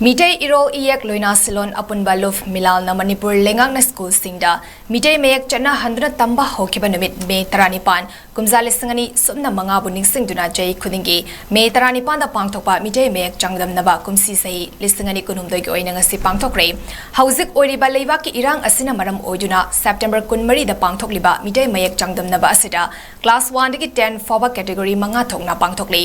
Mitei irol iyak loina silon apun baluf milal na manipur lengang na school singda mitei mayek chana handuna tamba hokiba numit me taranipan kumzali singani sumna manga buning singduna jai khudingi me taranipan da pangthokpa mitei mayek changdam naba kumsi sahi lisingani kunumdoi gi oina ngasi pangthokre hauzik oiriba leiba ki irang asina maram oiduna September 13 da pangthokliba mitei mayek changdam naba asida class 1 dagi 10 foba category manga thokna pangthokli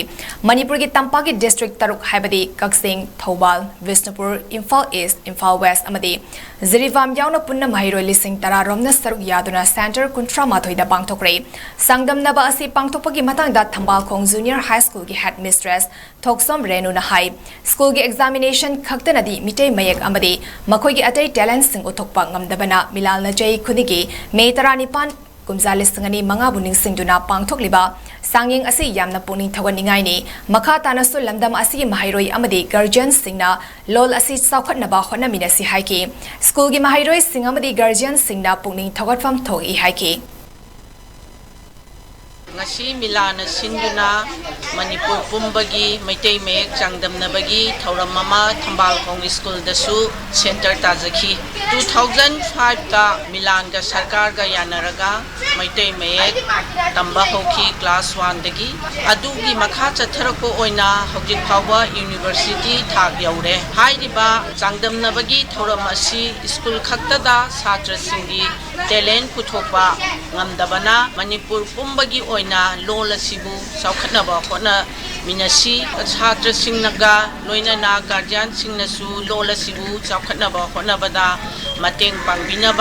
manipur gi tampa gi district taruk haibadi kaksing thobal Visnupur, Imphal East, Imphal West, amadi Zirivam yauna punna mahiro lising tara romna saruk yaduna center kuntra mathoida pangthokre sangdam naba asi pangthokpagi matangda Thambal Khong Junior High School gi headmistress Thoksom Renu na hai school gi examination khaktanadi mitei mayek amadi makhoi gi atai talent sing uthokpa ngamdabana milal na jai khunigi me tarani pan kumzali singani manga buning singduna pangthokliba sanging asi yamna puning thawaningai ni makha tanasu lamdam asi mahairoi amadi guardian singna lol asi saukhatnaba honamina si haiki school gi mahairoi singamadi guardian singna puning thawatfam thogi haiki ngasi milana sinduna manipur pumbagi maitai mayek changdamnabagi thauram mama Thambal Khong School dasu center tajaki 2005 ta milan ga sarkar ga yanaraga maitai mayek tamba hoki class 1 dagi adugi makha chatharako oina hojik phawba university thak yaure hairiba changdamnabagi thauram asi school khaktada chhatra singgi talent puthokpa ngamdabana manipur pumbagi oina lola sibu saukhatnaba khona minasi chhatra singnaga loinana guardian singnasu lola sibu saukhatnaba khona bada mateng pangbinaba